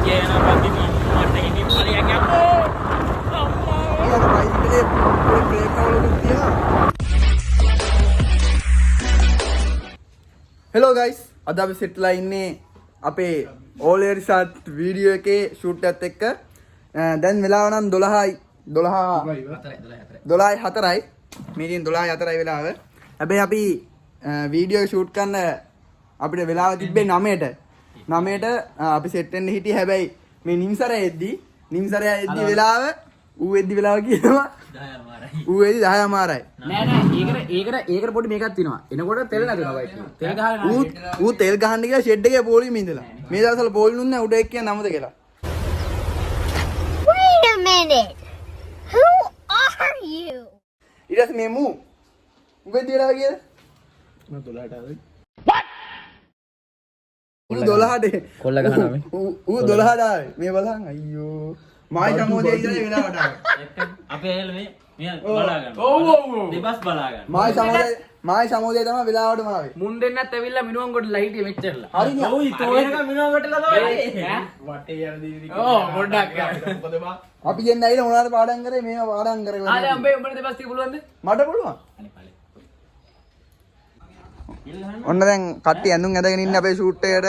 Hello guys, අද අපි සෙට්ලා ඉන්නේ අපේ all air shot වීඩියෝ එකේ shoot එකත් එක්ක. දැන් වෙලාව නම් 12:04යි. මේ දින 12:04යි වෙලාව. හැබැයි අපි වීඩියෝ shoot කරන්න අපිට වෙලාව තිබ්බේ 9ට. 9ට අපි සෙට් වෙන්න හිටියේ. හැබැයි මේ නිම්සරය එද්දි වෙලාව ඌ එද්දි වෙලාව කියනවා 10:00. ඌ එද්දි 10:00. නෑ ඒකට පොඩි මේකක් තියෙනවා. එනකොට තෙල් නැතිනවා බයික්. තෙල් ගහගෙන ඌ තෙල් ගහන්න කියලා ෂෙඩ් එකේ පොලිමේ ඉඳලා. මේ දවස්වල පොලිනුත් නැහැ උඩ එක්ක කියන නමද කියලා. Wait a minute. Who are you? ඊට පස්සේ මේ මූ උඹේ දිලා කියලා මම 12ට ආවේ. What? ඌ 12ට කොල්ල ගහනවා මේ. ඌ 12ට ආවේ. මේ බලහන් අයියෝ. මායි සමෝදේ ඉඳලා වෙලාවට ආවේ. අපේ ඇහෙල මේ බලා ගන්න. ඔව් දෙබස් බලා ගන්න. මායි සමෝදේ තමයි වෙලාවටම ආවේ. මුන් දෙන්නත් ඇවිල්ලා මිනුවන් කොටලා හිටියේ මෙච්චරලා. හරිනේ. ඔව් ඊතෝරේක මිනුවා කොටලා තමයි. වටේ යන දීවිදි. ඔව් පොඩ්ඩක් මොකද බා. අපි දෙන්න ඇවිල්ලා මොනවාද පාඩම් කරේ මේවා පාඩම් කරගෙන. ආලේ අම්බේ උඹට දෙබස් තිය පුළුවන්ද? මට පුළුවන්. ඔන්න දැන් කට්ටිය ඇඳුම් ඇඳගෙන ඉන්නේ අපේ ෂූට් එකට.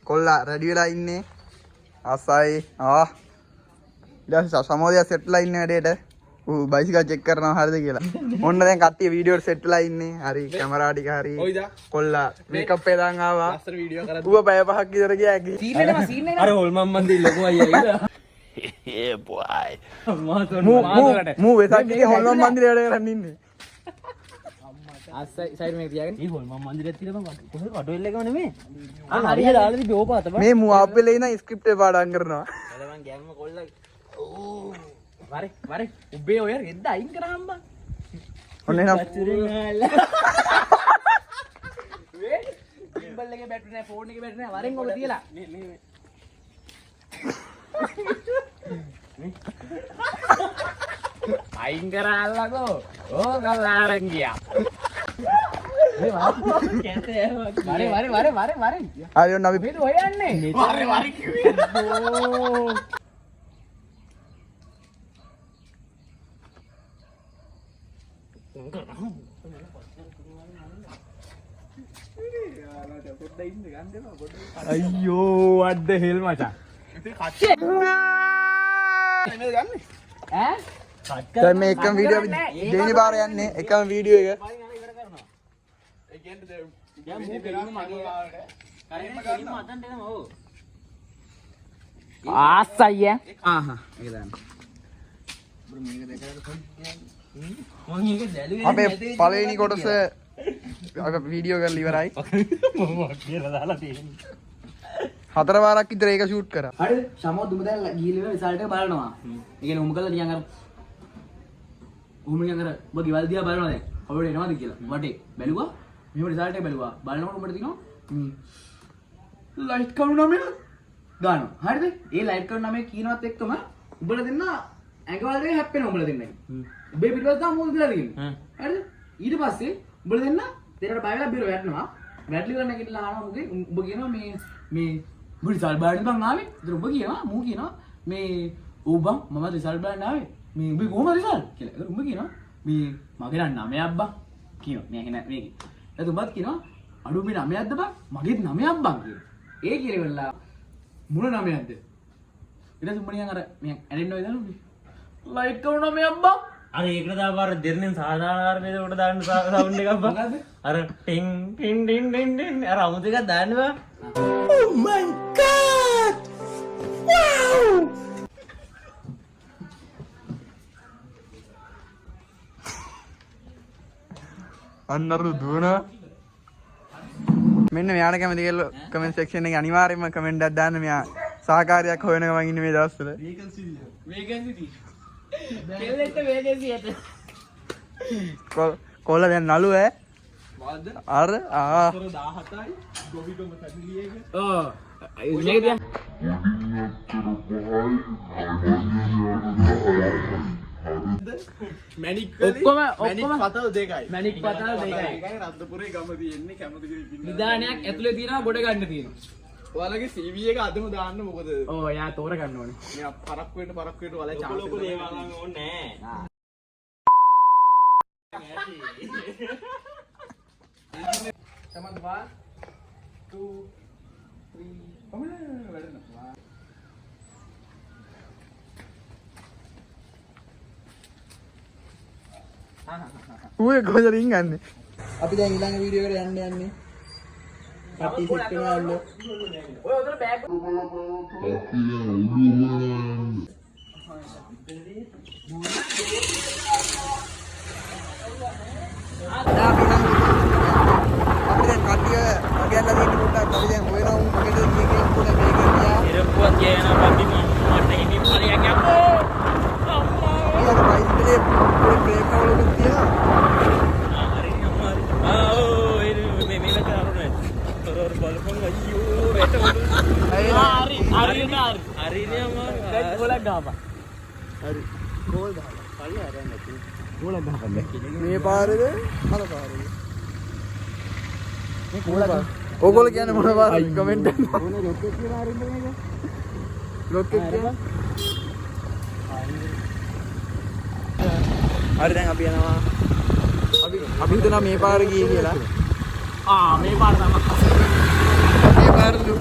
කොල්ලා රෙඩි වෙලා ඉන්නේ. අසයි ඊට සමෝදයා සෙට්ලා ඉන්නේ වැඩේට. ඌ බයිසිකල් චෙක් කරනවා හරිද කියලා. ඔන්න දැන් කට්ටිය වීඩියෝ එකට සෙට් වෙලා ඉන්නේ. හරි කැමරා ටික හරි. කොල්ලා මේකප් එකෙන් ආවා. ලස්සන වීඩියෝ කරා. ඌව පැය 5ක් විතර ගියා ඇකි. සීන් එක අර හොල්මන් මන්දි ලොකු අයියා ඉන්න. ඒ බොයි. මූ වෙසක්ගේ හොල්මන් මන්දිරේ වැඩ කරන් ඉන්නේ. අස්සයි සයිඩ් මේක තියාගෙන. මේ හොල්මන් මන්දිරේ තියෙන බං කොහෙද කටුවෙල් එකම නෙමෙයි. අර හරියට දාලා තිබ්බේ ඕපාත බං. මේ මූ ආපෙලේ ඉඳන් ස්ක්‍රිප්ට් එක පාඩම් කරනවා. එළ මං ගෑම්ම කොල්ලා. වරේ උඹේ ඔය රෙද්ද අයින් කරාම් බං. ඔන්න එනම් වේ කිම්බල් එකේ බැටරි නැහැ ෆෝන් එකේ බැටරි නැහැ වරෙන් ඔක තියලා. අයින් කරාල්ලාකෝ. ඕකලාරන් ගියා. වරේ හරි ඔන්න අපි මේක හොයන්නේ. වරේ කිව්වේ. අයියෝ what the hell මචං. ඈ දැන් මේ එකම වීඩියෝ අපි දෙවෙනි පාර යන්නේ එකම වීඩියෝ එක. ආසයි ආහා ඒක දාන්න. අපේ පළවෙනි කොටස අපි වීඩියෝ කරලා ඉවරයි. කියලා දාලා තියෙන්නේ. 4 වාරක් විතර ඒක ෂූට් කරා. හරිද? සමෝ දුම දැන් ගිහිල්ලා රිසල්ට් එක බලනවා. ඒ කියන්නේ උඹ කළා නිකන් අර උඹ නිකන් අර ඔබ ගෙවල් දිහා බලනවා දැන්. අපිට එනවද කියලා. වටේ බැලුවා. මෙහෙම රිසල්ට් එක බැලුවා. බලනකොට උඹට තියෙනවා ලයිට් කවුන්ට් 9 ගන්නවා. හරිද? ඒ ලයිට් කවුන්ට් 9 කියනවත් එක්කම උඹලා දෙන්න ඇඟවල දෙක හැප්පෙනවා උඹලා දෙන්න. උඹේ පිටවස් දාම මොකද කියලා දෙන්නේ. හරිද? ඊට පස්සේ උඹලා දෙන්න දෙරට බය වෙලා බිර වැටෙනවා. වැටලි කරන්න කියලා අහනවා මුගේ උඹ කියනවා මේ රිසල්ට් බලන්න බං ආවේ. ඒතර උඹ කියනවා මූ කියනවා මේ ඕ බං මම රිසල්ට් බලන්න ආවේ. මේ උඹේ කොහමද රිසල්ට් කියලා. ඒතර උඹ කියනවා මේ මගේ නම් 9ක් බං කියනවා. මේ එහෙනම් මේක. ඒතර උඹත් කියනවා අඩු මේ 9ක්ද බං මගේත් 9ක් බං කියනවා. ඒ කියලෙවලා මුණ 9ක්ද? ඊට පස්සේ උඹ නිකන් අර මේ ඇරෙන්න ඔය දානවා. ලයිට් කවුන්ට් 9ක් බං. අර ඒකට දාපාර දෙරෙන් සාධාරණ වේද උඩ දාන්න සවුන්ඩ් එකක් බං. අර tin tin tin tin tin අර අමුතු එකක් දාන්න බං. Oh my god! Wow! අන්නරු දුවන මෙන්න මෙයාට කැමති කියලා කමෙන්ට් සෙක්ෂන් එකේ අනිවාර්යයෙන්ම කමෙන්ට් එකක් දාන්න. මෙයා සහකාරියක් හොයන ගමන් ඉන්නේ මේ දවස්වල. වේකන්සි කෙල්ලෙක්ට වේකන්සි ඇත. කොල්ල දැන් නළු ඈ. අර 17යි ගොවිකම පැමිණිය එක. ඔව්. මේක දැන් මැනික් පතල් දෙකයි. මැනික් පතල් දෙකයි. රත්නපුරේ ගම තියෙන්නේ කැමති කෙනෙක් ඉන්න. නිදානයක් ඇතුලේ තියෙනවා ගොඩ ගන්න තියෙනවා. ඔයාලගේ CV එක අදම දාන්න මොකද? ඕ යා තෝර ගන්න ඕනේ. මේ පරක්කු වෙන්න ඔයාලා chance ලොකු දේවල් නම් ඕනේ නෑ. Come on, 1, 2, 3. කොහොමද වැඩනවා? ඌේ කොහෙද රින් ගන්නෙ? අපි දැන් ඊළඟ වීඩියෝ එකට යන්න යන්නේ. කට්ටි සෙට් වෙනවා අල්ල. ඔය උදේ බෑග් අපි දැන් කට්ටිය අගයන්ලා තියෙන පොඩ්ඩක් අපි දැන් හොයනවා උන් මොකද කියන්නේ පොඩ්ඩක් මේක දිහා. ඉරපුවක් කියන පස්සේ මට ඉනි පරියක් යකෝ. ඊළඟ බයිසිකලේ පොඩි බ්‍රේක් අවුලකුත් තියෙනවා. හරි අමාරු. ආ මේ මේක කරන්නේ. තොරවර බලපන් අයියෝ රට උඩු. හරි අමාරු. දැන් ගෝලක් ගහපන්. හරි. ගෝල් ගහලා. පල්ලේ ආරෙන් නැති. ගෝලක් ගහපන්. මේ පාරේද? අර පාරේද? මේ ගෝලක්. ඕගොල්ලෝ කියන්නේ මොන පාරද? කමෙන්ට් එකක්. ඕනේ ලොකේ කියලා අරින්න මේක. ලොක් එක කියන්නේ. හරි දැන් අපි යනවා. අපි හිතනවා මේ පාර ගියේ කියලා. මේ පාර තමයි. මේ පාරලු.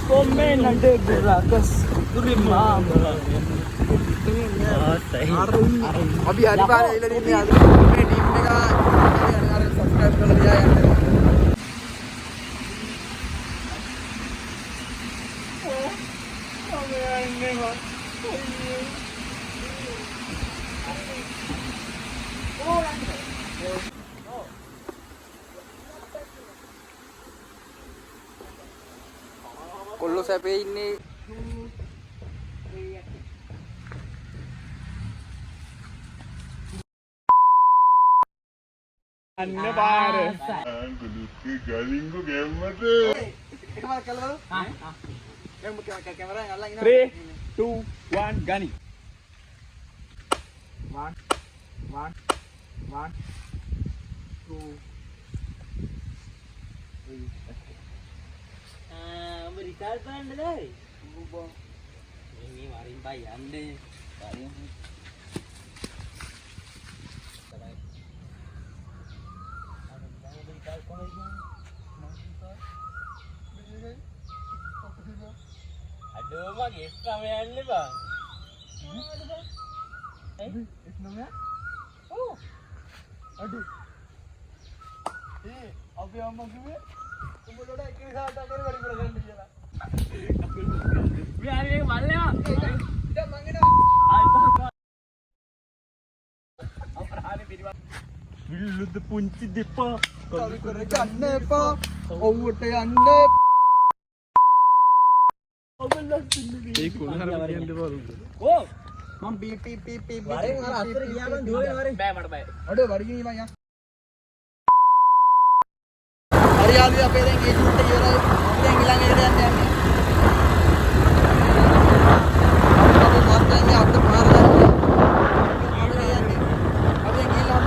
කොම්මෙන් නඩේ ගුරාකස් ගුරිමාමලා. අපි හරි පාරේ ඇවිල්ලා ඉන්නේ අද මේ ටීම් එක අර සබ්ස්ක්‍රයිබ් කරලා දියා යන්න. කොල්ලෝ සැපේ ඉන්නේ. අන්න පාර. ගලින්ගු ගැම්මට එකම කල්වල. කැමරාවෙන් අල්ලන් ඉනවා. 3, 2, 1 ගනි. 1 2 උඹ රිචාර්ජ් කරන්නද ආවේ? මේ වරින් බයි යන්නේ. අඩෝ මගේ එක්කම යන්න බා. අඩු. අපි අම්මා කිව්වේ උඹලට එක විසාට අතර වැඩි කරගන්න කියලා. මේ හරි මේක මල්ලේවා. දැන් මං එනවා. විල්ලුද පුංචි දෙපා. කවි කර ගන්න එපා. ඔව්වට යන්න. ඒ කොහොමද කියන්න බෑ. ඕ මම පී වරින් අර අතර ගියා මං දුවගෙන වරින්. බෑ මට බෑ. අඩෝ වරිගිනි මං යා. හරි යාළුවෝ අපේ දැන් ඒ ෂූට් එක ඉවරයි. දැන් ඊළඟ එකට යන්න යන්නේ. අපි මාත්‍යන්නේ අපිට පාර ගන්න. අපි යන්නේ. අපි ගිහලා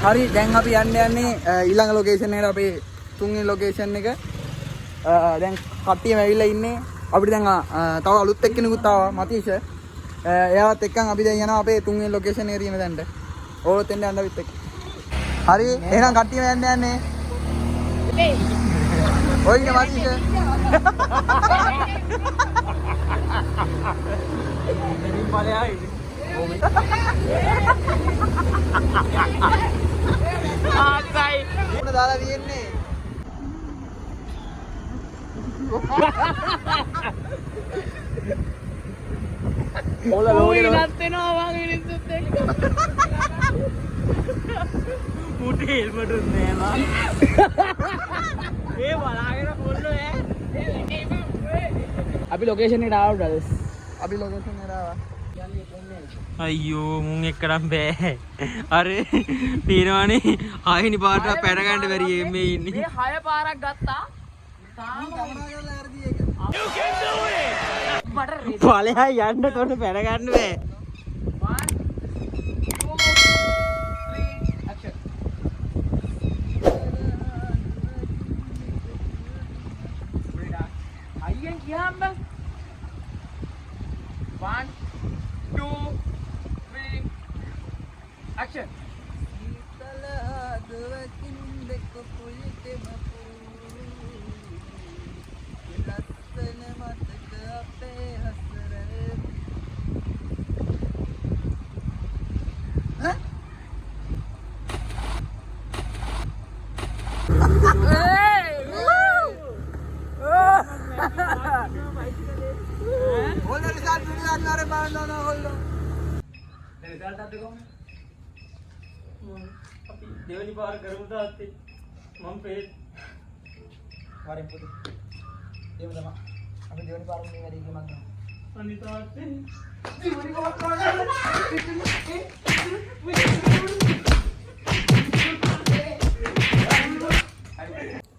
හරි දැන් අපි යන්නේ ඊළඟ ලොකේෂන් එකට අපේ තුන්වෙනි ලොකේෂන් එක. දැන් කට්ටියම ඇවිල්ලා ඉන්නේ. අපිට දැන් තව අලුත් එක්කෙනෙකුත් ආවා මතීෂ. එයාවත් එක්කන් අපි දැන් යනවා අපේ තුන්වෙනි ලොකේෂන් එකේ තියෙන තැනට. ඕලොත් එන්න යන්න අපිත් එක්ක. හරි එහෙනම් කට්ටියම යන්නේ. ඔය ඉන්නේ මතීෂ. මෙලින් ඵලයයි. ආසයි. මොන දාලා තියෙන්නේ? ඕල ලෝකේ ඉලත් වෙනවා මං මිනිස්සුත් එක්ක. මුටි හෙල්මට් උන්නේ නෑ ඒ බලාගෙන පොල්ලෝ ඈ. අපි ලොකේෂන් එකට ආවද? අපි ලොකේෂන් එකට ආවා. අයියෝ මුන් එක්කනම් බෑ. අර පීනවනේ ආයෙනි පාට පැන ගන්න බැරි මේ ඉන්නේ. මේ 6 පාරක් ගත්තා. තාම කවනා කරලා හරි ඒක. ඵලයයි යන්න තොන්න පැන ගන්න බෑ. 1 2 3 action. ගියාම බං 1 2 3 action සීතල හදවතින් දෙක පුලිතෙම ලස්සන මතක අපේ හසරේ Hold on, start video අනිවාර්යෙන් බලන්න ඕන hold on. result එකක් කොහොමද අපි දෙවෙනි පාර කරමු තාත්තේ මම පෙහෙත් වරෙන් පුතේ. එහෙම තමයි. අපි දෙවෙනි පාරම මේ වැඩේ ඉගෙන ගන්නවා. අනිත් තාත්තේ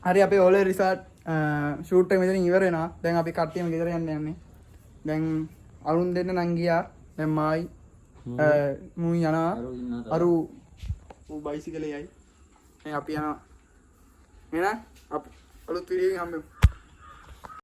හරි අපේ ඕලේ රිසල්ට් ෂූට් එක මෙතනින් ඉවර වෙනවා. දැන් අපි කට්ටියම ගෙදර යන්න යන්නේ. දැන් අරුන් දෙන්න නම් ගියා. දැන් මායි මුයි යනවා. අරු ඌ බයිසිකලේ යයි. දැන් අපි යනවා. එහෙනම් අපි අලුත් වීඩියෝ එකකින් හම්බෙමු.